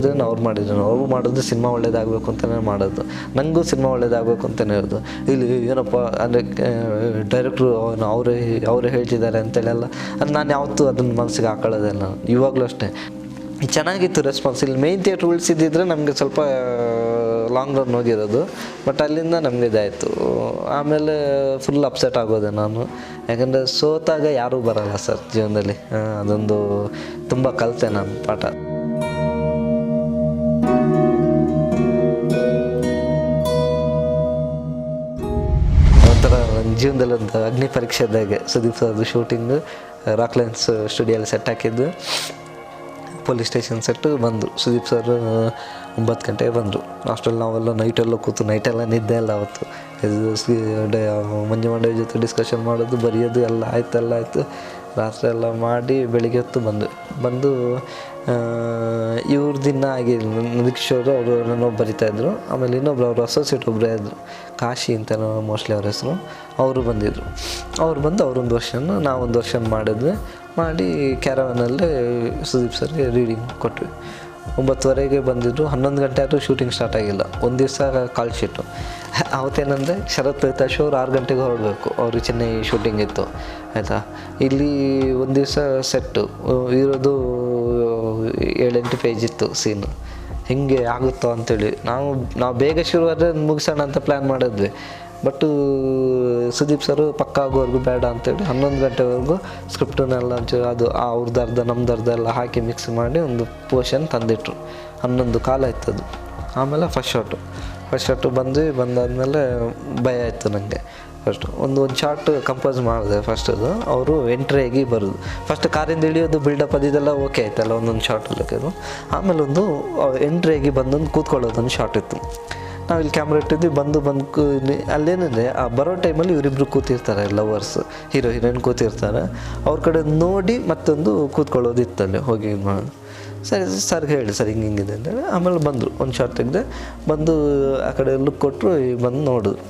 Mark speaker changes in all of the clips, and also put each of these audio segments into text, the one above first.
Speaker 1: ಮಾಡಿದ್ರೆ ಅವ್ರು ಮಾಡಿದ್ರು, ಅವ್ರು ಮಾಡೋದು ಸಿನಿಮಾ ಒಳ್ಳೇದಾಗಬೇಕು ಅಂತಲೇ ಮಾಡೋದು, ನನಗೂ ಸಿನಿಮಾ ಒಳ್ಳೇದಾಗಬೇಕು ಅಂತಲೇ ಇರೋದು. ಇಲ್ಲಿ ಏನಪ್ಪ ಅಂದರೆ ಡೈರೆಕ್ಟ್ರು ಅವರೇ ಹೇಳ್ತಿದ್ದಾರೆ ಅಂತೇಳೆಲ್ಲ ಅದು ನಾನು ಯಾವತ್ತೂ ಅದನ್ನು ಮನಸ್ಸಿಗೆ ಹಾಕೊಳ್ಳೋದಿಲ್ಲ. ಇವಾಗಲೂ ಅಷ್ಟೇ ಚೆನ್ನಾಗಿತ್ತು ರೆಸ್ಪಾನ್ಸ್. ಇಲ್ಲಿ ಮೇಯ್ನ್ ಥಿಯೇಟ್ರ್ ಉಳಿಸಿದ್ದಿದ್ರೆ ನಮಗೆ ಸ್ವಲ್ಪ ಲಾಂಗ್ ರನ್ ಹೋಗಿರೋದು, ಬಟ್ ಅಲ್ಲಿಂದ ನಮಗೆ ಇದಾಯಿತು. ಆಮೇಲೆ ಫುಲ್ ಅಪ್ಸೆಟ್ ಆಗೋದೆ ನಾನು, ಯಾಕಂದರೆ ಸೋತಾಗ ಯಾರೂ ಬರಲ್ಲ ಸರ್ ಜೀವನದಲ್ಲಿ. ಅದೊಂದು ತುಂಬ ಕಲಿತೆ ನಾನು ಪಾಠ. ಒಂಥರ ನನ್ನ ಜೀವನದಲ್ಲಿ ಒಂದು ಅಗ್ನಿ ಪರೀಕ್ಷೆ ಇದ್ದಾಗೆ. ಸುದೀಪ್ ಸರ್ದು ಶೂಟಿಂಗು ರಾಕ್ಲೈನ್ಸ್ ಸ್ಟುಡಿಯೋಲ್ಲಿ ಸೆಟ್ ಹಾಕಿದ್ದು, ಪೊಲೀಸ್ ಸ್ಟೇಷನ್ ಸೆಟ್ಟು ಬಂದು ಸುದೀಪ್ ಸರ್ 9 ಗಂಟೆಗೆ ಬಂದರು. ಅಷ್ಟರಲ್ಲಿ ನಾವೆಲ್ಲ ನೈಟೆಲ್ಲ ಕೂತು, ನೈಟೆಲ್ಲ ನಿದ್ದೆ ಎಲ್ಲ ಅವತ್ತು ಮಂಜು ಮಂಡ್ಯ ಜೊತೆ ಡಿಸ್ಕಷನ್ ಮಾಡೋದು, ಬರೆಯೋದು ಎಲ್ಲ ಆಯಿತು. ರಾತ್ರಿ ಎಲ್ಲ ಮಾಡಿ ಬೆಳಿಗ್ಗೆ ಹೊತ್ತು ಬಂದು ಇವ್ರ ದಿನ ಆಗಿ ನಿರೀಕ್ಷವರು ಅವರು ಏನೋ ಬರಿತಾಯಿದ್ರು. ಆಮೇಲೆ ಇನ್ನೊಬ್ರು ಅವ್ರ ಅಸೋಸಿಯೇಟ್ ಒಬ್ಬರೇ ಇದ್ದರು, ಕಾಶಿ ಅಂತ ಮೋಸ್ಟ್ಲಿ ಅವ್ರ ಹೆಸರು. ಅವರು ಬಂದಿದ್ದರು. ಬಂದು ಅವರೊಂದು ವರ್ಷನ ನಾವೊಂದು ವರ್ಷ ಮಾಡಿ ಕ್ಯಾರವನಲ್ಲೇ ಸುದೀಪ್ ಸರ್ಗೆ ರೀಡಿಂಗ್ ಕೊಟ್ವಿ. 9:30ಗೆ ಬಂದಿದ್ದು, 11 ಗಂಟೆ ಆದರೂ ಶೂಟಿಂಗ್ ಸ್ಟಾರ್ಟ್ ಆಗಿಲ್ಲ. ಒಂದು ದಿವಸ ಕಾಲ್ ಶೀಟು. ಅವತ್ತೇನೆಂದರೆ ಶರತ್ ಪ್ರಕಾಶ್ ಅವ್ರು 6 ಗಂಟೆಗೆ ಹೊರಡಬೇಕು, ಅವ್ರಿಗೆ ಚೆನ್ನೈ ಶೂಟಿಂಗ್ ಇತ್ತು ಆಯಿತಾ. ಇಲ್ಲಿ ಒಂದು ದಿವಸ ಸೆಟ್ಟು ಇರೋದು 7-8 ಪೇಜ್ ಇತ್ತು ಸೀನು. ಹಿಂಗೆ ಆಗುತ್ತೋ ಅಂಥೇಳಿ ನಾವು ಬೇಗ ಶುರುವಾದರೆ ಮುಗಿಸೋಣ ಅಂತ ಪ್ಲ್ಯಾನ್ ಮಾಡಿದ್ವಿ. ಬಟ್ಟು ಸುದೀಪ್ ಸರು ಪಕ್ಕ ಆಗೋವರೆಗೂ ಬೇಡ ಅಂತೇಳಿ 11 ಗಂಟೆವರೆಗೂ ಸ್ಕ್ರಿಪ್ಟನ್ನೆಲ್ಲ ಅದು ಅವ್ರದ್ದು ಅರ್ಧ ನಮ್ದು ಅರ್ಧ ಎಲ್ಲ ಹಾಕಿ ಮಿಕ್ಸ್ ಮಾಡಿ ಒಂದು ಪೋರ್ಷನ್ ತಂದಿಟ್ರು. 11 ಕಾಲ ಆಯ್ತದು. ಆಮೇಲೆ ಫಸ್ಟ್ ಶಾರ್ಟು ಬಂದಾದಮೇಲೆ ಭಯ ಆಯಿತು ನನಗೆ. ಒಂದು ಶಾರ್ಟ್ ಕಂಪೋಸ್ ಮಾಡಿದೆ ಫಸ್ಟದು. ಅವರು ಎಂಟ್ರಿಯಾಗಿ ಬರೋದು, ಫಸ್ಟ್ ಕಾರಿಂದ ಇಳಿಯೋದು, ಬಿಲ್ಡಪ್ ಅದೆಲ್ಲ ಓಕೆ ಆಯ್ತಲ್ಲ ಒಂದೊಂದು ಶಾರ್ಟಲ್ಲಿ ಅದು. ಆಮೇಲೆ ಒಂದು ಎಂಟ್ರಿಯಾಗಿ ಬಂದೊಂದು ಕೂತ್ಕೊಳ್ಳೋದೊಂದು ಶಾರ್ಟ್ ಇತ್ತು. ನಾವಿಲ್ಲಿ ಕ್ಯಾಮ್ರಾ ಇಟ್ಟಿದ್ವಿ, ಬಂದು ಅಲ್ಲೇನಿದೆ ಆ ಬರೋ ಟೈಮಲ್ಲಿ ಇವರಿಬ್ಬರು ಕೂತಿರ್ತಾರೆ, ಲವರ್ಸ್, ಹೀರೋ ಹೀರೋಯಿನ್ ಕೂತಿರ್ತಾರೆ. ಅವ್ರ ಕಡೆ ನೋಡಿ ಮತ್ತೊಂದು ಕೂತ್ಕೊಳ್ಳೋದಿತ್ತು ಅಲ್ಲಿ ಹೋಗಿ ಮಾಡೋದು. ಸರಿ ಸರ್ಗೆ ಹೇಳಿ ಸರ್ ಹಿಂಗಿದೆ ಅಂತೇಳಿ. ಆಮೇಲೆ ಬಂದರು, ಒಂದು ಶಾರ್ಟ್ ತೆಗೆದೆ, ಬಂದು ಆ ಕಡೆ ಲುಕ್ ಕೊಟ್ಟರು, ಬಂದು ನೋಡಿದ್ರು.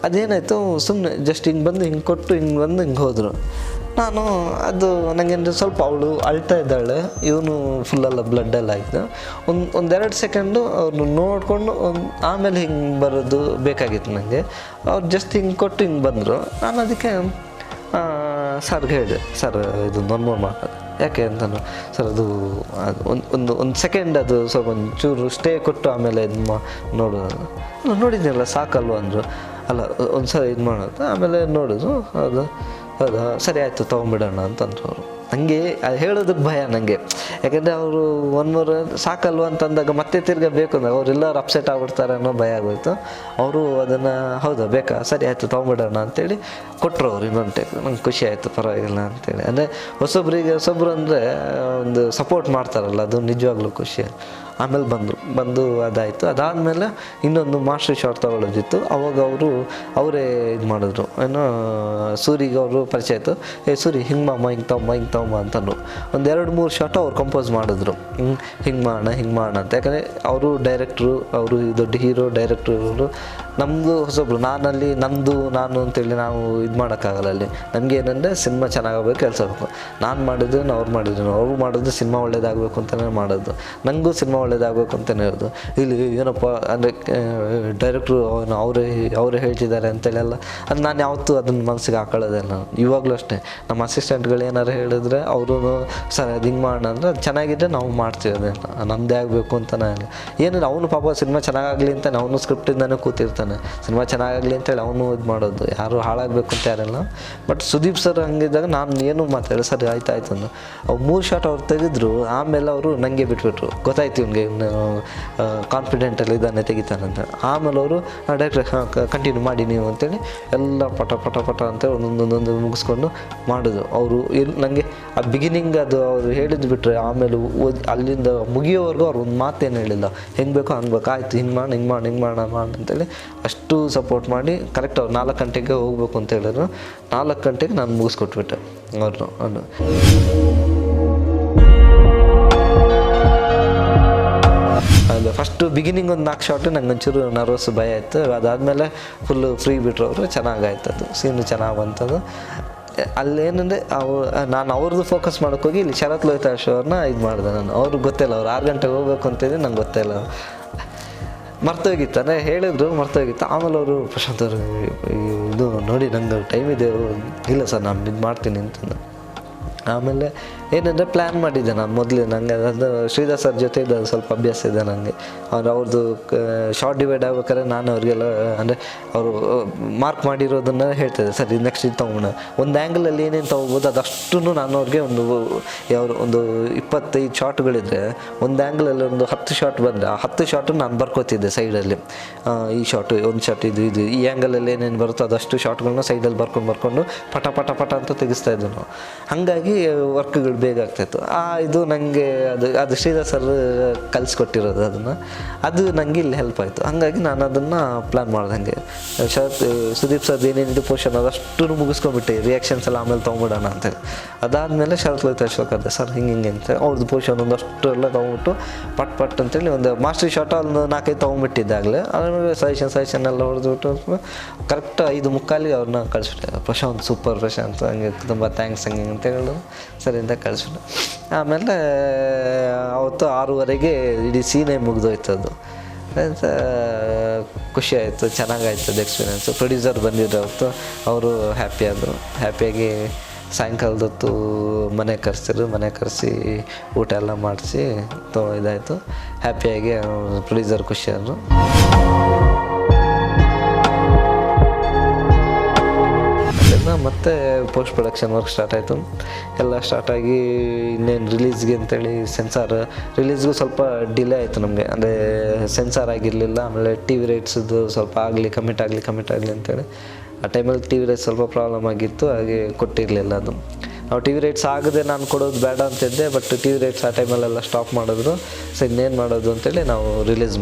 Speaker 1: ಅದೇನಾಯಿತು, ಸುಮ್ಮನೆ ಜಸ್ಟ್ ಹಿಂಗೆ ಬಂದು ಹಿಂಗೆ ಕೊಟ್ಟು ಹಿಂಗೆ ಹೋದರು. ನಾನು ಅದು ನನಗೆ ಸ್ವಲ್ಪ ಅವಳು ಅಳ್ತಾ ಇದ್ದಾಳೆ, ಇವನು ಫುಲ್ಲೆಲ್ಲ ಬ್ಲಡ್ಡೆಲ್ಲ ಆಯಿತು. ಒಂದೆರಡು ಸೆಕೆಂಡು ಅವ್ರನ್ನ ನೋಡಿಕೊಂಡು ಆಮೇಲೆ ಹಿಂಗೆ ಬರೋದು ಬೇಕಾಗಿತ್ತು ನನಗೆ. ಅವ್ರು ಜಸ್ಟ್ ಹಿಂಗೆ ಕೊಟ್ಟು ಹಿಂಗೆ ಬಂದರು. ನಾನು ಅದಕ್ಕೆ ಸರ್ಗೆ ಹೇಳಿದೆ, ಸರ್ ಇದು ನಾರ್ಮಲ್ ಮಾಡೋದು ಯಾಕೆ ಅಂತಂದು. ಸರ್ ಅದು ಒಂದು ಸೆಕೆಂಡ್ ಅದು ಸ್ವಲ್ಪ ಒಂಚೂರು ಸ್ಟೇ ಕೊಟ್ಟು ಆಮೇಲೆ ಇದು ನೋಡೋದು. ನೋಡಿದ್ನಲ್ಲ ಸಾಕಲ್ವ ಅಂದರು. ಅಲ್ಲ ಒಂದು ಸಲ ಇದು ಮಾಡೋದು. ಆಮೇಲೆ ನೋಡಿದ್ರು, ಹೌದಾ ಸರಿ ಆಯಿತು ತೊಗೊಂಬಿಡೋಣ ಅಂತಂದ್ರು ಅವರು. ನನಗೆ ಅದು ಹೇಳೋದಕ್ಕೆ ಭಯ ನನಗೆ, ಯಾಕೆಂದರೆ ಅವರು 1 ಮೂರು ಸಾಕಲ್ವ ಅಂತಂದಾಗ ಮತ್ತೆ ತಿರ್ಗಬೇಕು ಅಂದಾಗ ಅವರೆಲ್ಲರೂ ಅಪ್ಸೆಟ್ ಆಗ್ಬಿಡ್ತಾರೆ ಅನ್ನೋ ಭಯ ಆಗೋಯ್ತು. ಅವರು ಅದನ್ನು ಹೌದಾ ಬೇಕಾ ಸರಿ ಆಯಿತು ತೊಗೊಂಬಿಡೋಣ ಅಂತೇಳಿ ಕೊಟ್ಟರು ಅವ್ರು. ಇನ್ನೊಂದು ಟೈಪ್ ನಂಗೆ ಖುಷಿ ಆಯಿತು, ಪರವಾಗಿಲ್ಲ ಅಂತೇಳಿ. ಅಂದರೆ ಹೊಸೊಬ್ರು ಅಂದರೆ ಒಂದು ಸಪೋರ್ಟ್ ಮಾಡ್ತಾರಲ್ಲ, ಅದು ನಿಜವಾಗ್ಲೂ ಖುಷಿ. ಆಮೇಲೆ ಬಂದು ಅದಾಯಿತು. ಅದಾದಮೇಲೆ ಇನ್ನೊಂದು ಮಾಸ್ಟರ್ ಶಾಟ್ ತೊಗೊಳ್ಳೋದಿತ್ತು. ಅವಾಗ ಅವರೇ ಇದು ಮಾಡಿದ್ರು, ಏನೋ ಸೂರಿಗೆ ಅವರು ಪರಿಚಯ ಆಯಿತು. ಸೂರಿ ಹಿಂಗೆ ತಮ್ಮ ಅಂತಂದ್ರು. 2-3 ಶಾಟು ಅವ್ರು ಕಂಪೋಸ್ ಮಾಡಿದ್ರು, ಹಿಂಗೆ ಮಾಡೋಣ ಅಂತ. ಯಾಕಂದರೆ ಅವರು ಡೈರೆಕ್ಟ್ರು, ಅವರು ದೊಡ್ಡ ಹೀರೋ ಡೈರೆಕ್ಟ್ರು. ನಮ್ಮದು ಹೊಸೊಬ್ರು, ನಾನು ಅಂತೇಳಿ ನಾವು ಇದು ಮಾಡೋಕ್ಕಾಗಲ್ಲ. ಅಲ್ಲಿ ನಮಗೆ ಏನಂದರೆ ಸಿನಿಮಾ ಚೆನ್ನಾಗಬೇಕು, ಕೆಲಸ ಬೇಕು. ನಾನು ಮಾಡಿದ್ರು ಅವ್ರು ಮಾಡೋದು ಸಿನಿಮಾ ಒಳ್ಳೇದಾಗಬೇಕು ಅಂತಲೇ ಮಾಡೋದು, ನನಗೂ ಸಿನಿಮಾ ಒಳ್ಳೇದಾಗಬೇಕು ಅಂತಲೇ ಇರೋದು. ಇಲ್ಲಿ ಏನಪ್ಪ ಅಂದರೆ ಡೈರೆಕ್ಟ್ರು ಅವರೇ ಹೇಳ್ತಿದ್ದಾರೆ ಅಂತೇಳೆಲ್ಲ ಅದು ನಾನು ಯಾವತ್ತೂ ಅದನ್ನು ಮನಸ್ಸಿಗೆ ಹಾಕೊಳ್ಳೋದಿಲ್ಲ. ಇವಾಗಲೂ ಅಷ್ಟೇ ನಮ್ಮ ಅಸಿಸ್ಟೆಂಟ್ಗಳು ಏನಾರು ಹೇಳಿದ್ರೆ ಅವರು ಸರ್ ಅದು ಹಿಂಗೆ ಮಾಡೋಣ ಅಂದರೆ ಅದು ಚೆನ್ನಾಗಿದ್ದರೆ ನಾವು ಮಾಡ್ತೀವಿ. ಅದನ್ನು ನಮ್ಮದೇ ಆಗಬೇಕು ಅಂತಲೇ ಇಲ್ಲ. ಏನಿಲ್ಲ, ಅವನು ಪಾಪ ಸಿನಿಮಾ ಚೆನ್ನಾಗಾಗಲಿ ಅಂತ ಅವನು ಸ್ಕ್ರಿಪ್ಟಿಂದನೇ ಕೂತಿರ್ತಾನೆ, ಸಿನಿಮಾ ಚೆನ್ನಾಗಾಗಲಿ ಅಂತೇಳಿ ಅವನು ಇದು ಮಾಡೋದು, ಯಾರು ಹಾಳಾಗಬೇಕು ಅಂತ ಯಾರಿಲ್ಲ. ಬಟ್ ಸುದೀಪ್ ಸರ್ ಹಂಗಿದ್ದಾಗ ನಾನು ಏನು ಮಾತಾಡಿ ಸರಿ ಆಯ್ತು ಅಂದು ಅವ್ರು 3 ಶಾಟ್ ಅವ್ರು ತೆಗೆದ್ರು. ಆಮೇಲೆ ಅವರು ನನಗೆ ಬಿಟ್ಬಿಟ್ರು, ಗೊತ್ತಾಯ್ತು ಇವ್ನಿಗೆ ಕಾನ್ಫಿಡೆಂಟಲ್ಲಿ ಇದ್ದಾನೆ ತೆಗಿತಾನಂತ. ಆಮೇಲೆ ಅವರು ಡೈರೆಕ್ಟ್ ಕಂಟಿನ್ಯೂ ಮಾಡಿ ನೀವು ಅಂತೇಳಿ ಎಲ್ಲ ಪಟ ಅಂತ ಒಂದೊಂದು ಮುಗಿಸ್ಕೊಂಡು ಮಾಡಿದ್ರು. ಅವರು ನನಗೆ ಆ ಬಿಗಿನಿಂಗ್ ಅದು ಅವರು ಹೇಳಿದ್ದು ಬಿಟ್ಟರೆ ಆಮೇಲೆ ಅಲ್ಲಿಂದ ಮುಗಿಯೋವರೆಗೂ ಅವ್ರು ಒಂದು ಮಾತೇನು ಹೇಳಿಲ್ಲ, ಹೆಂಗೆ ಬೇಕೋ ಹಂಗೆ ಬೇಕು, ಆಯಿತು ಹಿಂಗೆ ಮಾಡೋಣ ಅಂತೇಳಿ ಅಷ್ಟು ಸಪೋರ್ಟ್ ಮಾಡಿ ಕರೆಕ್ಟ್ ಅವ್ರು 4 ಗಂಟೆಗೆ ಹೋಗ್ಬೇಕು ಅಂತ ಹೇಳಿದ್ರು. 4 ಗಂಟೆಗೆ ನಾನು ಮುಗಿಸ್ಕೊಟ್ಬಿಟ್ಟೆ ಅವ್ರನ್ನು. ಅದು ಫಸ್ಟು ಬಿಗಿನಿಂಗ್ ಒಂದು 4 ಶಾಟು ನಂಗೆ ಒಂಚೂರು ನರ್ವಸ್ ಭಯ ಆಯಿತು. ಅದಾದಮೇಲೆ ಫುಲ್ಲು ಫ್ರೀ ಬಿಟ್ಟರು ಅವರು, ಚೆನ್ನಾಗಾಯ್ತು. ಅದು ಸೀನು ಚೆನ್ನಾಗಿ ಬಂತದು. ಅಲ್ಲೇನಂದರೆ ನಾನು ಅವ್ರದ್ದು ಫೋಕಸ್ ಮಾಡೋಕ್ಕೋಗಿ ಇಲ್ಲಿ ಶರತ್ ಲೋಹಿತಾಶ್ ಅವ್ರನ್ನ ಇದು ಮಾಡಿದೆ ನಾನು. ಅವ್ರಿಗೆ ಗೊತ್ತಿಲ್ಲ, ಅವ್ರು 6 ಗಂಟೆಗೆ ಹೋಗ್ಬೇಕು ಅಂತಿದ್ರೆ ನಂಗೆ ಗೊತ್ತಿಲ್ಲ, ಮರ್ತೋಗಿತ್ತು ಅಂದರೆ ಹೇಳಿದ್ರು ಮರ್ತೋಗಿತ್ತು. ಆಮೇಲೆ ಅವರು ಪ್ರಶಾಂತ್ ಅವರು ಇದು ನೋಡಿ ನಂಗೆ ಟೈಮ್ ಇದೆ, ಇಲ್ಲ ಸರ್ ನಾನು ಇದು ಮಾಡ್ತೀನಿ ಅಂತಂದು. ಆಮೇಲೆ ಏನಂದರೆ ಪ್ಲ್ಯಾನ್ ಮಾಡಿದ್ದೆ ನಾನು ಮೊದಲೇ, ನನಗೆ ಅದು ಶ್ರೀಧರ್ ಸರ್ ಜೊತೆ ಇದು ಸ್ವಲ್ಪ ಅಭ್ಯಾಸ ಇದೆ ನನಗೆ. ಅವ್ರದ್ದು ಶಾರ್ಟ್ ಡಿವೈಡ್ ಆಗ್ಬೇಕಾದ್ರೆ ನಾನು ಅವ್ರಿಗೆಲ್ಲ ಅಂದರೆ ಅವರು ಮಾರ್ಕ್ ಮಾಡಿರೋದನ್ನು ಹೇಳ್ತಿದ್ದೆ, ಸರ್ ಇದು ನೆಕ್ಸ್ಟ್ ಇದು ತೊಗೊಳ್ಳೋಣ, ಒಂದು ಆ್ಯಂಗಲಲ್ಲಿ ಏನೇನು ತೊಗೋಬೋದು ಅದಷ್ಟು ನಾನು ಅವ್ರಿಗೆ ಒಂದು 25 ಶಾರ್ಟ್ಗಳಿದ್ರೆ ಒಂದು ಆ್ಯಂಗಲಲ್ಲಿ ಒಂದು 10 ಶಾರ್ಟ್ ಬಂದರೆ ಆ 10 ಶಾರ್ಟು ನಾನು ಬರ್ಕೋತಿದ್ದೆ ಸೈಡಲ್ಲಿ. ಈ ಶಾರ್ಟು ಒಂದು ಶಾರ್ಟ್ ಇದು ಈ ಆ್ಯಂಗಲಲ್ಲಿ ಏನೇನು ಬರುತ್ತೋ ಅದಷ್ಟು ಶಾರ್ಟ್ಗಳನ್ನ ಸೈಡಲ್ಲಿ ಬರ್ಕೊಂಡು ಪಟ ಪಟ ಪಟ ಅಂತ ತೆಗಿಸ್ತಾ ಇದ್ದೆ ನಾವು. ಹಾಗಾಗಿ ವರ್ಕ್ಗಳು ಬೇಗ ಆಗ್ತಾಯಿತ್ತು. ಇದು ನನಗೆ ಅದು ಶ್ರೀಧರ್ ಸರ್ ಕಲಿಸ್ಕೊಟ್ಟಿರೋದು ಅದನ್ನು, ಅದು ನನಗೆ ಇಲ್ಲಿ ಹೆಲ್ಪ್ ಆಯಿತು. ಹಾಗಾಗಿ ನಾನು ಅದನ್ನು ಪ್ಲ್ಯಾನ್ ಮಾಡ್ದಂಗೆ ಸುದೀಪ್ ಸರ್ ಏನೇನಿದೆ ಪೋರ್ಷನ್ ಅದಷ್ಟು ಮುಗಿಸ್ಕೊಂಡ್ಬಿಟ್ಟೆ, ರಿಯಾಕ್ಷನ್ಸ್ ಎಲ್ಲ ಆಮೇಲೆ ತೊಗೊಂಬಿಡೋಣ ಅಂತೇಳಿ. ಅದಾದಮೇಲೆ ಶರತ್ ಲೋಹಿತಾಶ್ ಕರೆದೆ, ಸರ್ ಹಿಂಗೆ ಅಂತ ಅವ್ರದ್ದು ಪೋರ್ಷನ್ ಒಂದಷ್ಟು ಎಲ್ಲ ತೊಗೊಂಬಿಟ್ಟು ಪಟ್ ಅಂತೇಳಿ ಒಂದು ಮಾಸ್ಟರ್ ಶಾರ್ಟ್ ಒಂದು 4-5 ತೊಗೊಂಬಿಟ್ಟಿದ್ದಾಗಲೇ ಆಮೇಲೆ ಸಜೆಷನ್ ಎಲ್ಲ ಹೊಡೆದ್ಬಿಟ್ಟು ಕರೆಕ್ಟ್ 5:45 ಅವ್ರನ್ನ ಕಳಿಸ್ಬಿಟ್ಟೆ. ಪ್ರಶಾಂತ್ ಸೂಪರ್ ಪ್ರಶಾಂತ್, ಹಂಗೆ ತುಂಬ ಥ್ಯಾಂಕ್ಸ್ ಹಂಗೆ ಅಂತ ಹೇಳೋದು ಸರಿ ಅಂತ ಕಳಿಸ್ಬಿಟ್ಟು. ಆಮೇಲೆ ಅವತ್ತು 6:15 ಇಡೀ ಸೀನೇ ಮುಗಿದೋಯ್ತು. ಅದು ಅಂತ ಖುಷಿ ಆಯಿತು, ಚೆನ್ನಾಗಾಯ್ತದ ಎಕ್ಸ್ಪೀರಿಯೆನ್ಸು. ಪ್ರೊಡ್ಯೂಸರ್ ಬಂದಿದ್ರು ಅವತ್ತು, ಅವರು ಹ್ಯಾಪಿಯಾಗಿ ಸಾಯಂಕಾಲದೊತ್ತು ಮನೆ ಕರೆಸಿ ಊಟ ಎಲ್ಲ ಮಾಡಿಸಿ ಇದಾಯಿತು. ಹ್ಯಾಪಿಯಾಗಿ ಪ್ರೊಡ್ಯೂಸರ್ ಖುಷಿಯಾದರು. ಮತ್ತು ಪೋಸ್ಟ್ ಪ್ರೊಡಕ್ಷನ್ ವರ್ಕ್ ಸ್ಟಾರ್ಟ್ ಆಯಿತು. ಎಲ್ಲ ಸ್ಟಾರ್ಟಾಗಿ ಇನ್ನೇನು ರಿಲೀಸ್ಗೆ ಅಂತೇಳಿ ಸೆನ್ಸಾರ್ ರಿಲೀಸ್ಗೂ ಸ್ವಲ್ಪ ಡಿಲೇ ಆಯಿತು ನಮಗೆ, ಅಂದರೆ ಸೆನ್ಸಾರ್ ಆಗಿರಲಿಲ್ಲ. ಆಮೇಲೆ ಟಿ ವಿ ರೈಟ್ಸದ್ದು ಸ್ವಲ್ಪ ಕಮಿಟ್ ಆಗಲಿ ಅಂತೇಳಿ ಆ ಟೈಮಲ್ಲಿ ಟಿ ವಿ ರೈಟ್ಸ್ ಸ್ವಲ್ಪ ಪ್ರಾಬ್ಲಮ್ ಆಗಿತ್ತು, ಹಾಗೆ ಕೊಟ್ಟಿರಲಿಲ್ಲ ಅದು. ನಾವು ಟಿ ವಿ ರೈಟ್ಸ್ ಆಗದೆ ನಾನು ಕೊಡೋದು ಬೇಡ ಅಂತಿದ್ದೆ, ಬಟ್ ಟಿ ವಿ ರೈಟ್ಸ್ ಆ ಟೈಮಲ್ಲೆಲ್ಲ ಸ್ಟಾಪ್ ಮಾಡಿದ್ರು. ಸೊ ಇನ್ನೇನು ಮಾಡೋದು ಅಂತೇಳಿ ನಾವು ರಿಲೀಸ್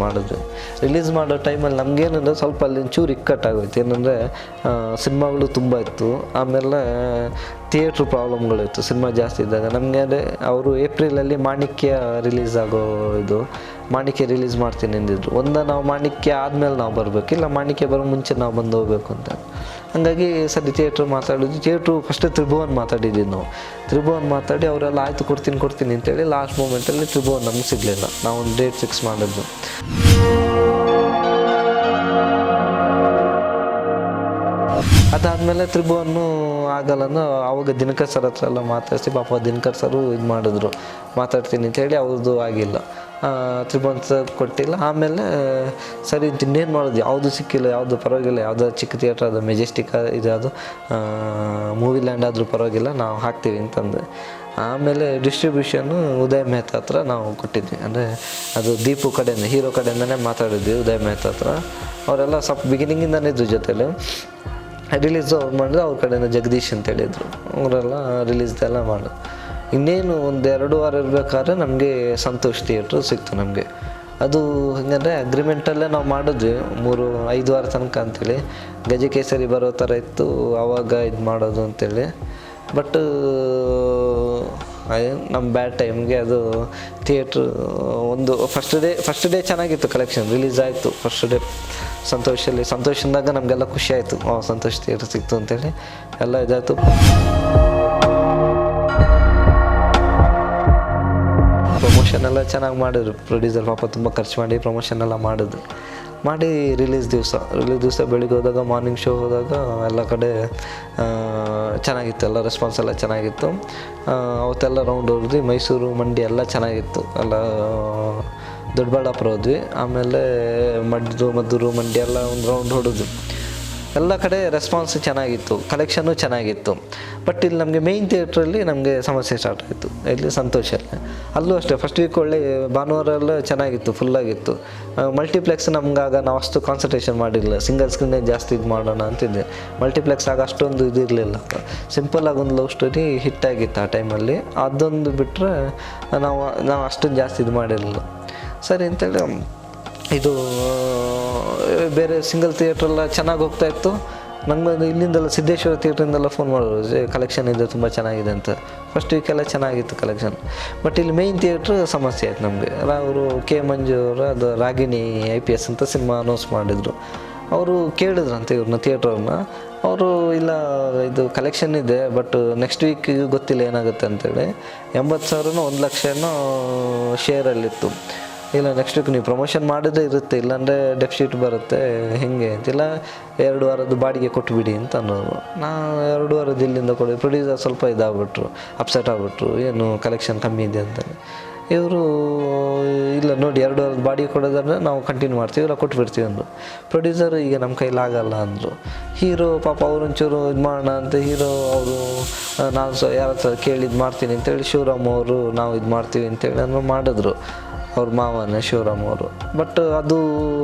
Speaker 1: ಮಾಡೋ ಟೈಮಲ್ಲಿ ನಮಗೇನಂದರೆ ಸ್ವಲ್ಪ ಅಲ್ಲಿ ಚೂರು ಇಕ್ಕಟ್ಟಾಗೋಯ್ತು. ಏನಂದರೆ ಸಿನಿಮಾಗಳು ತುಂಬ ಇತ್ತು, ಆಮೇಲೆ ಥಿಯೇಟ್ರ್ ಪ್ರಾಬ್ಲಮ್ಗಳಿತ್ತು ಸಿನಿಮಾ ಜಾಸ್ತಿ ಇದ್ದಾಗ. ನಮಗೆ ಅಂದರೆ ಅವರು ಏಪ್ರಿಲಲ್ಲಿ ಮಾಣಿಕ್ಯ ರಿಲೀಸ್ ಮಾಡ್ತೀನಿ ಅಂದಿದ್ರು. ನಾವು ಮಾಣಿಕ್ಯ ಆದಮೇಲೆ ನಾವು ಬರಬೇಕು, ಇಲ್ಲ ಮಾಣಿಕ್ಯ ಬರೋ ಮುಂಚೆ ನಾವು ಬಂದು ಹೋಗ್ಬೇಕು ಅಂತ. ಹಾಗಾಗಿ ಸರಿ ಥಿಯೇಟ್ರು ಫಸ್ಟೇ ತ್ರಿಭುವನ್ ಮಾತಾಡಿದ್ವಿ ನಾವು. ಮಾತಾಡಿ ಅವರೆಲ್ಲ ಆಯಿತು ಕೊಡ್ತೀನಿ ಅಂತೇಳಿ ಲಾಸ್ಟ್ ಮೂಮೆಂಟಲ್ಲಿ ತ್ರಿಭುವನ್ ನಮ್ಗೆ ಸಿಗಲಿಲ್ಲ. ನಾವು ಒಂದು ಡೇಟ್ ಫಿಕ್ಸ್ ಮಾಡಿದ್ದು. ಅದಾದಮೇಲೆ ತ್ರಿಭುವನ್ನು ಆಗಲ್ಲನ್ನು ಆವಾಗ ದಿನಕರ್ ಸರ್ ಹತ್ರ ಎಲ್ಲ ಮಾತಾಡಿಸಿ, ಪಾಪ ದಿನಕರ್ ಸರು ಇದು ಮಾಡಿದ್ರು, ಮಾತಾಡ್ತೀನಿ ಅಂತೇಳಿ ಅವ್ರದ್ದು ಆಗಿಲ್ಲ. ತ್ರಿಭುವನ್ ಸರ್ ಕೊಟ್ಟಿಲ್ಲ. ಆಮೇಲೆ ಸರಿ ಇನ್ನೇನು ಮಾಡೋದು, ಯಾವುದು ಸಿಕ್ಕಿಲ್ಲ, ಯಾವುದು ಪರವಾಗಿಲ್ಲ, ಯಾವುದೋ ಚಿಕ್ಕ ಥಿಯೇಟ್ರ್ ಅದು ಮೆಜೆಸ್ಟಿಕ್ ಇದು ಮೂವಿ ಲ್ಯಾಂಡ್ ಆದರೂ ಪರವಾಗಿಲ್ಲ ನಾವು ಹಾಕ್ತೀವಿ ಅಂತಂದು. ಆಮೇಲೆ ಡಿಸ್ಟ್ರಿಬ್ಯೂಷನ್ನು ಉದಯ್ ಮೆಹ್ತಾ ಹತ್ರ ನಾವು ಕೊಟ್ಟಿದ್ವಿ. ಅಂದರೆ ಅದು ದೀಪು ಕಡೆಯಿಂದ, ಹೀರೋ ಕಡೆಯಿಂದನೇ ಮಾತಾಡಿದ್ವಿ ಉದಯ್ ಮೆಹ್ತಾ ಹತ್ರ. ಅವರೆಲ್ಲ ಸ್ವಲ್ಪ ಬಿಗಿನಿಂಗಿಂದನೇ ಇದ್ರು ಜೊತೆಲಿ. ರಿಲೀಸು ಅವ್ರು ಮಾಡಿದ್ರೆ ಅವ್ರ ಕಡೆಯಿಂದ ಜಗದೀಶ್ ಅಂತ ಹೇಳಿದರು, ಅವರೆಲ್ಲ ರಿಲೀಸ್ದೆಲ್ಲ ಮಾಡೋದು. ಇನ್ನೇನು ಒಂದು 2 ವಾರ ಇರಬೇಕಾದ್ರೆ ನಮಗೆ ಸಂತೋಷ್ ಥಿಯೇಟ್ರು ಸಿಕ್ತು ನಮಗೆ. ಅದು ಹೆಂಗಂದರೆ ಅಗ್ರಿಮೆಂಟಲ್ಲೇ ನಾವು ಮಾಡಿದ್ವಿ 3-5 ವಾರ ತನಕ ಅಂಥೇಳಿ. ಗಜಕೇಸರಿ ಬರೋ ಥರ ಇತ್ತು ಆವಾಗ ಇದು ಮಾಡೋದು ಅಂಥೇಳಿ. ಬಟ್ ನಮ್ಮ ಬ್ಯಾಡ್ ಟೈಮ್ಗೆ ಅದು ಥಿಯೇಟ್ರು ಒಂದು ಫಸ್ಟ್ ಡೇ ಚೆನ್ನಾಗಿತ್ತು, ಕಲೆಕ್ಷನ್ ರಿಲೀಸ್ ಆಯಿತು ಫಸ್ಟ್ ಡೇ ಸಂತೋಷದಾಗ ನಮಗೆಲ್ಲ ಖುಷಿ ಆಯಿತು, ಸಂತೋಷ್ ಥಿಯೇಟ್ರ್ ಸಿಕ್ತು ಅಂತೇಳಿ ಎಲ್ಲ ಇದಾಯಿತು. ಪ್ರಮೋಷನ್ ಎಲ್ಲ ಚೆನ್ನಾಗಿ ಮಾಡಿದ್ರು ಪ್ರೊಡ್ಯೂಸರ್, ಪಾಪ ತುಂಬ ಖರ್ಚು ಮಾಡಿ ಪ್ರಮೋಷನ್ ಎಲ್ಲ ಮಾಡಿ ರಿಲೀಸ್ ದಿವಸ ಬೆಳಿಗ್ಗೆ ಹೋದಾಗ ಮಾರ್ನಿಂಗ್ ಶೋ ಹೋದಾಗ ಎಲ್ಲ ಕಡೆ ಚೆನ್ನಾಗಿತ್ತು, ಎಲ್ಲ ರೆಸ್ಪಾನ್ಸ್ ಎಲ್ಲ ಚೆನ್ನಾಗಿತ್ತು. ಅವತ್ತೆಲ್ಲ ರೌಂಡ್ ಹೊಡೆದ್ವಿ, ಮೈಸೂರು ಮಂಡ್ಯ ಎಲ್ಲ ಚೆನ್ನಾಗಿತ್ತು, ಎಲ್ಲ ದೊಡ್ಡಬಳ್ಳಾಪುರ ಹೋದ್ವಿ. ಆಮೇಲೆ ಮದ್ದೂರು ಮಂಡ್ಯ ಎಲ್ಲ ಒಂದು ರೌಂಡ್ ಹೊಡೆದ್ವಿ. ಎಲ್ಲ ಕಡೆ ರೆಸ್ಪಾನ್ಸ್ ಚೆನ್ನಾಗಿತ್ತು, ಕಲೆಕ್ಷನ್ನು ಚೆನ್ನಾಗಿತ್ತು. ಬಟ್ ಇಲ್ಲಿ ನಮಗೆ ಮೇಯ್ನ್ ಥಿಯೇಟ್ರಲ್ಲಿ ನಮಗೆ ಸಮಸ್ಯೆ ಸ್ಟಾರ್ಟ್ ಆಯಿತು, ಇಲ್ಲಿ ಸಂತೋಷಲ್ಲಿ. ಅಲ್ಲೂ ಅಷ್ಟೇ ಫಸ್ಟ್ ವೀಕ್ ಒಳ್ಳೆ ಭಾನುವಾರ ಚೆನ್ನಾಗಿತ್ತು, ಫುಲ್ಲಾಗಿತ್ತು. ಮಲ್ಟಿಪ್ಲೆಕ್ಸ್ ನಮಗಾಗ ನಾವು ಅಷ್ಟು ಕಾನ್ಸಂಟ್ರೇಷನ್ ಮಾಡಿರಲಿಲ್ಲ, ಸಿಂಗಲ್ ಸ್ಕ್ರೀನೇ ಜಾಸ್ತಿ ಇದು ಮಾಡೋಣ ಅಂತಿದ್ದೆ. ಮಲ್ಟಿಪ್ಲೆಕ್ಸ್ ಆಗ ಅಷ್ಟೊಂದು ಇದಿರಲಿಲ್ಲ, ಸಿಂಪಲ್ಲಾಗಿ ಒಂದು ಲವ್ ಸ್ಟೋರಿ ಹಿಟ್ಟಾಗಿತ್ತು ಆ ಟೈಮಲ್ಲಿ. ಅದೊಂದು ಬಿಟ್ಟರೆ ನಾವು ಅಷ್ಟೊಂದು ಜಾಸ್ತಿ ಇದು ಮಾಡಿರಲಿಲ್ಲ. ಸರಿ ಅಂತೇಳಿ ಇದು ಬೇರೆ ಸಿಂಗಲ್ ಥಿಯೇಟ್ರೆಲ್ಲ ಚೆನ್ನಾಗಿ ಹೋಗ್ತಾಯಿತ್ತು. ನಂಗೆ ಇಲ್ಲಿಂದೆಲ್ಲ ಸಿದ್ದೇಶ್ವರ ಥಿಯೇಟ್ರಿಂದೆಲ್ಲ ಫೋನ್ ಮಾಡೋರು, ಕಲೆಕ್ಷನ್ ಇದೆ ತುಂಬ ಚೆನ್ನಾಗಿದೆ ಅಂತ. ಫಸ್ಟ್ ವೀಕೆಲ್ಲ ಚೆನ್ನಾಗಿತ್ತು ಕಲೆಕ್ಷನ್. ಬಟ್ ಇಲ್ಲಿ ಮೇಯ್ನ್ ಥಿಯೇಟ್ರ್ ಸಮಸ್ಯೆ ಆಯ್ತು ನಮಗೆ. ಅವರು ಕೆ ಮಂಜು ಅವರು ಅದು ರಾಗಿಣಿ IPS ಅಂತ ಸಿನಿಮಾ ಅನೌನ್ಸ್ ಮಾಡಿದರು. ಅವರು ಕೇಳಿದ್ರಂತೆ ಇವ್ರನ್ನ ಥಿಯೇಟ್ರವ್ರನ್ನ, ಅವರು ಇಲ್ಲ ಇದು ಕಲೆಕ್ಷನ್ ಇದೆ ಬಟ್ ನೆಕ್ಸ್ಟ್ ವೀಕಿಗೆ ಗೊತ್ತಿಲ್ಲ ಏನಾಗುತ್ತೆ ಅಂತೇಳಿ 80,000 1,00,000 ಶೇರಲ್ಲಿತ್ತು. ಇಲ್ಲ ನೆಕ್ಸ್ಟ್ ವೀಕ್ ನೀವು ಪ್ರಮೋಷನ್ ಮಾಡಿದ್ರೆ ಇರುತ್ತೆ, ಇಲ್ಲಾಂದರೆ ಡೆಫಿಸಿಟ್ ಬರುತ್ತೆ ಹೇಗೆ ಅಂತಿಲ್ಲ, 2 ವಾರದ್ದು ಬಾಡಿಗೆ ಕೊಟ್ಟುಬಿಡಿ ಅಂತ ಅನ್ನೋರು. ನಾನು 2 ವಾರದ್ದು ಇಲ್ಲಿಂದ ಕೊಡಿ. ಪ್ರೊಡ್ಯೂಸರ್ ಸ್ವಲ್ಪ ಇದಾಗ್ಬಿಟ್ರು, ಅಪ್ಸೆಟ್ ಆಗಿಬಿಟ್ರು, ಏನು ಕಲೆಕ್ಷನ್ ಕಮ್ಮಿ ಇದೆ ಅಂತ. ಇವರು ಇಲ್ಲ ನೋಡಿ 2 ವಾರದ ಬಾಡಿಗೆ ಕೊಡೋದಂದ್ರೆ ನಾವು ಕಂಟಿನ್ಯೂ ಮಾಡ್ತೀವಿ, ಇಲ್ಲ ಕೊಟ್ಬಿಡ್ತೀವಿ ಅಂದರು. ಪ್ರೊಡ್ಯೂಸರ್ ಈಗ ನಮ್ಮ ಕೈಲಾಗಲ್ಲ ಅಂದರು. ಹೀರೋ ಪಾಪ ಅವ್ರೊಂಚೂರು ಇದು ಮಾಡೋಣ ಅಂತ ಹೀರೋ ಅವರು ನಾನು ಯಾರ ಹತ್ರ ಕೇಳಿ ಇದು ಮಾಡ್ತೀನಿ ಅಂತೇಳಿ ಶಿವರಾಮ್ ಅವರು ನಾವು ಇದು ಮಾಡ್ತೀವಿ ಅಂತೇಳಿ ಅನ್ನೋ ಮಾಡಿದ್ರು ಅವ್ರ ಮಾವನೇ ಶಿವರಾಮ್ ಅವರು. ಬಟ್ ಅದು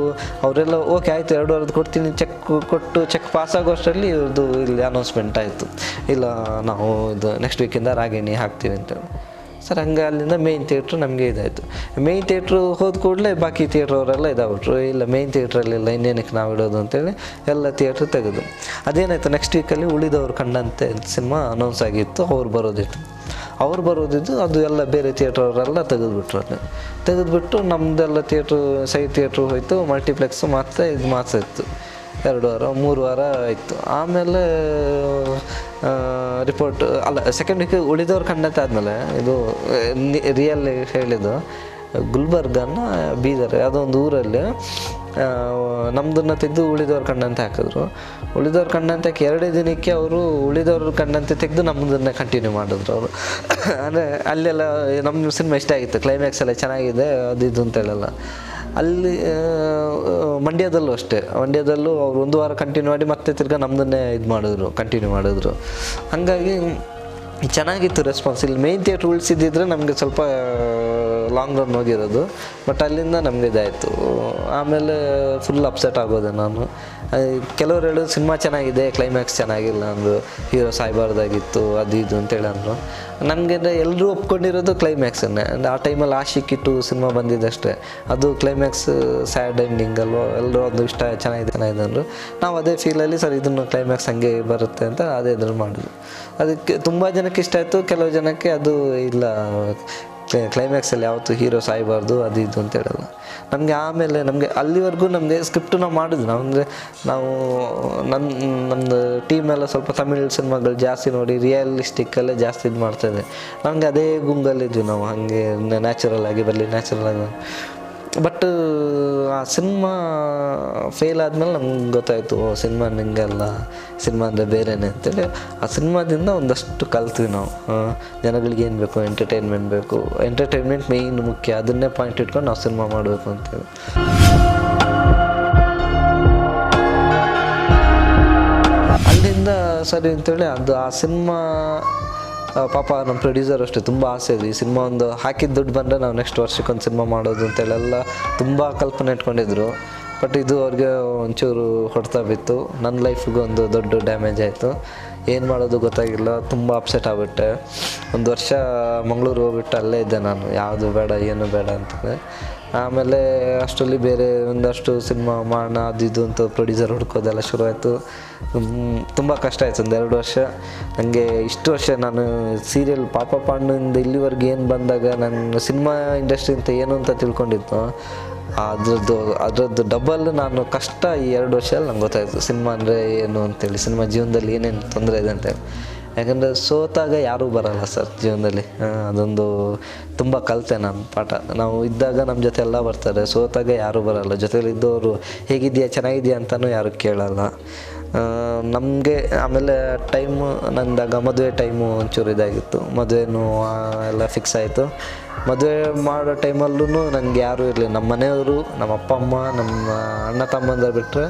Speaker 1: ಅವರೆಲ್ಲ ಓಕೆ ಆಯಿತು 2 ವಾರದ್ದು ಕೊಡ್ತೀನಿ ಚೆಕ್ ಕೊಟ್ಟು ಚೆಕ್ ಪಾಸ್ ಆಗೋಷ್ಟರಲ್ಲಿ ಇವ್ರದ್ದು ಇಲ್ಲಿ ಅನೌನ್ಸ್ಮೆಂಟ್ ಆಯಿತು, ಇಲ್ಲ ನಾವು ಇದು ನೆಕ್ಸ್ಟ್ ವೀಕಿಂದ ರಾಗಿಣಿ ಹಾಕ್ತೀವಿ ಅಂತೇಳಿ. ಸರ್ ಹಂಗೆ ಅಲ್ಲಿಂದ ಮೇಯ್ನ್ ಥಿಯೇಟ್ರು ನಮಗೆ ಇದಾಯಿತು. ಮೇಯ್ನ್ ಥಿಯೇಟ್ರು ಹೋದ ಕೂಡಲೇ ಬಾಕಿ ಥಿಯೇಟ್ರ್ ಅವರೆಲ್ಲ ಇದಾಗ್ಬಿಟ್ರು, ಇಲ್ಲ ಮೇಯ್ನ್ ಥಿಯೇಟ್ರಲ್ಲಿಲ್ಲ ಇನ್ನೇನಕ್ಕೆ ನಾವು ಇಡೋದು ಅಂತೇಳಿ ಎಲ್ಲ ಥಿಯೇಟ್ರ್ ತೆಗೆದು. ಅದೇನಾಯಿತು ನೆಕ್ಸ್ಟ್ ವೀಕಲ್ಲಿ ಉಳಿದವರು ಕಂಡಂತೆ ಸಿನಿಮಾ ಅನೌನ್ಸ್ ಆಗಿತ್ತು, ಅವ್ರು ಬರೋದಿದ್ದು ಅದು ಎಲ್ಲ ಬೇರೆ ಥಿಯೇಟ್ರ್ ಅವರೆಲ್ಲ ತೆಗೆದುಬಿಟ್ರು. ಅಲ್ಲಿ ತೆಗೆದುಬಿಟ್ಟು ನಮ್ಮದೆಲ್ಲ ಥಿಯೇಟ್ರು ಸೈಡ್ ಥಿಯೇಟ್ರು ಹೋಯಿತು, ಮಲ್ಟಿಪ್ಲೆಕ್ಸು ಮತ್ತು ಇದು ಮಾತ್ರ ಇತ್ತು. 2 ವಾರ 3 ವಾರ ಇತ್ತು. ಆಮೇಲೆ ರಿಪೋರ್ಟ್ ಅಲ್ಲ ಸೆಕೆಂಡ್ ವೀಕ್ ಉಳಿದವ್ರು ಕಂಡಂತೆ ಆದಮೇಲೆ ಇದು ರಿಯಲ್ ಹೇಳಿದ್ದು ಗುಲ್ಬರ್ಗನ ಬೀದರ್ ಅದೊಂದು ಊರಲ್ಲಿ ನಮ್ಮದನ್ನು ತೆಗೆದು ಉಳಿದವ್ರು ಕಂಡಂತೆ ಹಾಕಿದ್ರು. ಉಳಿದವ್ರು ಕಂಡಂತೆ ಹಾಕಿ 2 ದಿನಕ್ಕೆ ಅವರು ಉಳಿದವ್ರು ಕಂಡಂತೆ ತೆಗೆದು ನಮ್ಮದನ್ನೇ ಕಂಟಿನ್ಯೂ ಮಾಡಿದ್ರು ಅವರು. ಅಂದರೆ ಅಲ್ಲೆಲ್ಲ ನಮ್ಮ ಸಿನಿಮಾ ಇಷ್ಟ ಆಗಿತ್ತು, ಕ್ಲೈಮ್ಯಾಕ್ಸ್ ಎಲ್ಲ ಚೆನ್ನಾಗಿದೆ ಅದು ಇದು ಅಂತೇಳಲ್ಲ. ಅಲ್ಲಿ ಮಂಡ್ಯದಲ್ಲೂ ಅಷ್ಟೇ, ಮಂಡ್ಯದಲ್ಲೂ ಅವ್ರು 1 ವಾರ ಕಂಟಿನ್ಯೂ ಮಾಡಿ ಮತ್ತೆ ತಿರ್ಗಾ ನಮ್ಮದನ್ನೇ ಇದು ಮಾಡಿದ್ರು, ಕಂಟಿನ್ಯೂ ಮಾಡಿದ್ರು. ಹಾಗಾಗಿ ಚೆನ್ನಾಗಿತ್ತು ರೆಸ್ಪಾನ್ಸ್. ಇಲ್ಲಿ ಮೇಯ್ನ್ ಥಿಯೇಟ್ರ್ ಉಳಿಸಿದ್ದಿದ್ರೆ ನಮಗೆ ಸ್ವಲ್ಪ ಲಾಂಗ್ ರನ್ ಹೋಗಿರೋದು, ಬಟ್ ಅಲ್ಲಿಂದ ನಮಗೆ ಇದಾಯಿತು. ಆಮೇಲೆ ಫುಲ್ ಅಪ್ಸೆಟ್ ಆಗೋದೆ ನಾನು. ಕೆಲವರು ಹೇಳೋದು ಸಿನಿಮಾ ಚೆನ್ನಾಗಿದೆ, ಕ್ಲೈಮ್ಯಾಕ್ಸ್ ಚೆನ್ನಾಗಿಲ್ಲ ಅಂದರು, ಹೀರೋ ಸಾಯ್ಬಾರ್ದಾಗಿತ್ತು ಅದು ಇದು ಅಂತೇಳಿ ಅಂದರು. ನನಗೆ ಎಲ್ಲರೂ ಒಪ್ಕೊಂಡಿರೋದು ಕ್ಲೈಮ್ಯಾಕ್ಸನ್ನೇ. ಆ ಟೈಮಲ್ಲಿ ಆಶಿಕ್ಕಿಟ್ಟು ಸಿನಿಮಾ ಬಂದಿದ್ದಷ್ಟೇ, ಅದು ಕ್ಲೈಮ್ಯಾಕ್ಸ್ ಸ್ಯಾಡ್ ಎಂಡಿಂಗ್ ಅಲ್ವ, ಎಲ್ಲರೂ ಅದು ಇಷ್ಟ ಚೆನ್ನಾಗಿದೆ ಅಂದರು. ನಾವು ಅದೇ ಫೀಲಲ್ಲಿ ಸರ್ ಇದನ್ನು ಕ್ಲೈಮ್ಯಾಕ್ಸ್ ಹಂಗೆ ಬರುತ್ತೆ ಅಂತ ಅದೇ ಇದ್ರಲ್ಲಿ ಮಾಡಿದ್ವಿ. ಅದಕ್ಕೆ ತುಂಬ ಜನಕ್ಕೆ ಇಷ್ಟ ಆಯಿತು, ಕೆಲವು ಜನಕ್ಕೆ ಅದು ಇಲ್ಲ ಕ್ಲೈಮ್ಯಾಕ್ಸಲ್ಲಿ ಯಾವತ್ತೂ ಹೀರೋ ಸಾಯಬಾರ್ದು ಅದು ಇದು ಅಂತ ಹೇಳಲ್ಲ. ನಮಗೆ ಆಮೇಲೆ ನಮಗೆ ಅಲ್ಲಿವರೆಗೂ ನಮಗೆ ಸ್ಕ್ರಿಪ್ಟು ನಾವು ಮಾಡಿದ್ವಿ. ನಾವು ನಮ್ಮದು ಟೀಮೆಲ್ಲ ಸ್ವಲ್ಪ ತಮಿಳ್ ಸಿನಿಮಾಗಳು ಜಾಸ್ತಿ ನೋಡಿ ರಿಯಲಿಸ್ಟಿಕ್ಕಲ್ಲೇ ಜಾಸ್ತಿ ಇದು ಮಾಡ್ತಾಯಿದ್ದೆ. ನಮಗೆ ಅದೇ ಗುಂಗಲ್ಲಿದ್ವಿ ನಾವು, ಹಾಗೆ ನ್ಯಾಚುರಲ್ ಆಗಿ ಬಟ್ ಆ ಸಿನಿಮಾ ಫೇಲ್ ಆದಮೇಲೆ ನಮ್ಗೆ ಗೊತ್ತಾಯಿತು ಸಿನಿಮಾ ನಿಂಗಲ್ಲ, ಸಿನಿಮಾ ಅಂದರೆ ಬೇರೆನೇ ಅಂತೇಳಿ. ಆ ಸಿನಿಮಾದಿಂದ ಒಂದಷ್ಟು ಕಲ್ತ್ವಿ ನಾವು. ಜನಗಳಿಗೆ ಏನು ಬೇಕು, ಎಂಟರ್ಟೈನ್ಮೆಂಟ್ ಮೇಯ್ನ್ ಮುಖ್ಯ, ಅದನ್ನೇ ಪಾಯಿಂಟ್ ಇಟ್ಕೊಂಡು ನಾವು ಸಿನಿಮಾ ಮಾಡಬೇಕು ಅಂತೇಳಿ. ಅಲ್ಲಿಂದ ಸರಿ ಅಂತೇಳಿ ಅದು ಆ ಸಿನಿಮಾ ಪಾಪ ನಮ್ಮ ಪ್ರೊಡ್ಯೂಸರ್ ಅಷ್ಟೇ ತುಂಬ ಆಸೆ ಇದೆ, ಈ ಸಿನಿಮಾ ಒಂದು ಹಾಕಿದ ದುಡ್ಡು ಬಂದರೆ ನಾವು ನೆಕ್ಸ್ಟ್ ವರ್ಷಕ್ಕೊಂದು ಸಿನಿಮಾ ಮಾಡೋದು ಅಂತೇಳೆಲ್ಲ ತುಂಬ ಕಲ್ಪನೆ ಇಟ್ಕೊಂಡಿದ್ರು. ಬಟ್ ಇದು ಅವ್ರಿಗೆ ಒಂಚೂರು ಹೊಡ್ತಾ ಬಿತ್ತು. ನನ್ನ ಲೈಫಿಗೆ ಒಂದು ದೊಡ್ಡ ಡ್ಯಾಮೇಜ್ ಆಯಿತು. ಏನು ಮಾಡೋದು ಗೊತ್ತಾಗಿಲ್ಲ, ತುಂಬ ಅಪ್ಸೆಟ್ ಆಗಿಬಿಟ್ಟೆ. 1 ವರ್ಷ ಮಂಗಳೂರು ಹೋಗ್ಬಿಟ್ಟು ಅಲ್ಲೇ ಇದ್ದೆ ನಾನು, ಯಾವುದು ಬೇಡ ಏನು ಬೇಡ ಅಂತಂದರೆ. ಆಮೇಲೆ ಅಷ್ಟರಲ್ಲಿ ಬೇರೆ ಒಂದಷ್ಟು ಸಿನಿಮಾ ಮಾಡೋಣ ಅದು ಇದು ಅಂತ ಪ್ರೊಡ್ಯೂಸರ್ ಹುಡ್ಕೋದೆಲ್ಲ ಶುರುವಾಯಿತು. ತುಂಬ ಕಷ್ಟ ಆಯಿತು 2 ವರ್ಷ. ನನಗೆ ಇಷ್ಟು ವರ್ಷ ನಾನು ಸೀರಿಯಲ್ ಪಾಪ ಪಾಂಡುವಿಂದ ಇಲ್ಲಿವರೆಗೆ ಏನು ಬಂದಾಗ ನಾನು ಸಿನಿಮಾ ಇಂಡಸ್ಟ್ರಿ ಅಂತ ಏನು ಅಂತ ತಿಳ್ಕೊಂಡಿತ್ತು, ಅದರದ್ದು ಡಬಲ್ ನಾನು ಕಷ್ಟ ಈ 2 ವರ್ಷದಲ್ಲಿ ನಂಗೆ ಗೊತ್ತಾಯಿತು ಸಿನಿಮಾ ಅಂದರೆ ಏನು ಅಂತೇಳಿ, ಸಿನಿಮಾ ಜೀವನದಲ್ಲಿ ಏನೇನು ತೊಂದರೆ ಇದೆ ಅಂತೇಳಿ. ಯಾಕಂದರೆ ಸೋತಾಗ ಯಾರೂ ಬರಲ್ಲ ಸರ್ ಜೀವನದಲ್ಲಿ, ಅದೊಂದು ತುಂಬ ಕಲಿತೆ ನಾನು ಪಾಠ. ನಾವು ಇದ್ದಾಗ ನಮ್ಮ ಜೊತೆ ಎಲ್ಲ ಬರ್ತಾರೆ, ಸೋತಾಗ ಯಾರೂ ಬರಲ್ಲ. ಜೊತೆಲಿದ್ದವರು ಹೇಗಿದೆಯಾ ಚೆನ್ನಾಗಿದೆಯಾ ಅಂತಲೂ ಯಾರು ಕೇಳಲ್ಲ ನಮಗೆ. ಆಮೇಲೆ ಟೈಮು ನಂದಾಗ ಮದುವೆ ಟೈಮು ಒಂಚೂರು ಇದಾಗಿತ್ತು, ಮದುವೆನೂ ಎಲ್ಲ ಫಿಕ್ಸ್ ಆಯಿತು. ಮದುವೆ ಮಾಡೋ ಟೈಮಲ್ಲೂ ನನಗೆ ಯಾರೂ ಇರಲಿಲ್ಲ, ನಮ್ಮ ಮನೆಯವರು, ನಮ್ಮ ಅಪ್ಪ ಅಮ್ಮ, ನಮ್ಮ ಅಣ್ಣ ತಮ್ಮಂದ ಬಿಟ್ಟರೆ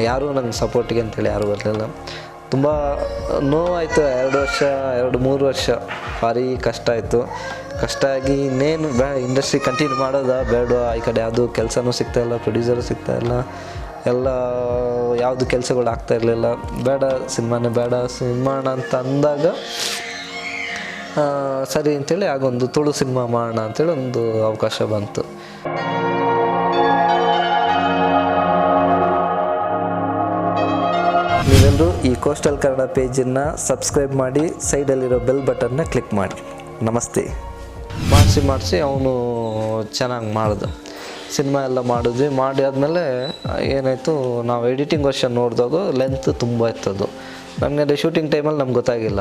Speaker 1: ಯಾರೂ ನಂಗೆ ಸಪೋರ್ಟಿಗೆ ಅಂತೇಳಿ ಯಾರೂ ಬರಲಿಲ್ಲ. ತುಂಬ ನೋವಾಯಿತು. 2-3 ವರ್ಷ ಭಾರಿ ಕಷ್ಟ ಆಯಿತು. ಕಷ್ಟ ಆಗಿ ಇನ್ನೇನು ಇಂಡಸ್ಟ್ರಿ ಕಂಟಿನ್ಯೂ ಮಾಡೋದಾ ಬೇಡವಾ, ಈ ಕಡೆ ಯಾವುದು ಕೆಲಸನೂ ಸಿಗ್ತಾಯಿಲ್ಲ, ಪ್ರೊಡ್ಯೂಸರು ಸಿಗ್ತಾಯಿಲ್ಲ, ಎಲ್ಲ ಯಾವುದು ಕೆಲಸಗಳು ಆಗ್ತಾಯಿರಲಿಲ್ಲ. ಬೇಡ ಸಿನಿಮಾನೇ ಬೇಡ, ಸಿನಿಮಾ ಅಂತ ಅಂದಾಗ ಸರಿ ಅಂತೇಳಿ ಆಗೊಂದು ತುಳು ಸಿನಿಮಾ ಮಾಡೋಣ ಅಂತೇಳಿ ಒಂದು ಅವಕಾಶ ಬಂತು. ನೀವೆಲ್ಲರೂ ಈ ಕೋಸ್ಟಲ್ ಕನ್ನಡ ಪೇಜನ್ನು ಸಬ್ಸ್ಕ್ರೈಬ್ ಮಾಡಿ, ಸೈಡಲ್ಲಿರೋ ಬೆಲ್ ಬಟನ್ನ ಕ್ಲಿಕ್ ಮಾಡಿ. ನಮಸ್ತೆ. ಮಾಡಿಸಿ ಅವನು ಚೆನ್ನಾಗಿ ಮಾಡ್ದ. ಸಿನಿಮಾ ಎಲ್ಲ ಮಾಡಿದ್ವಿ. ಮಾಡಿ ಆದಮೇಲೆ ಏನಾಯಿತು, ನಾವು ಎಡಿಟಿಂಗ್ ವರ್ಷನ್ ನೋಡಿದಾಗ ಲೆಂತ್ ತುಂಬ ಇತ್ತದು. ನಮಗೆ ಅದು ಶೂಟಿಂಗ್ ಟೈಮಲ್ಲಿ ನಮ್ಗೆ ಗೊತ್ತಾಗಿಲ್ಲ.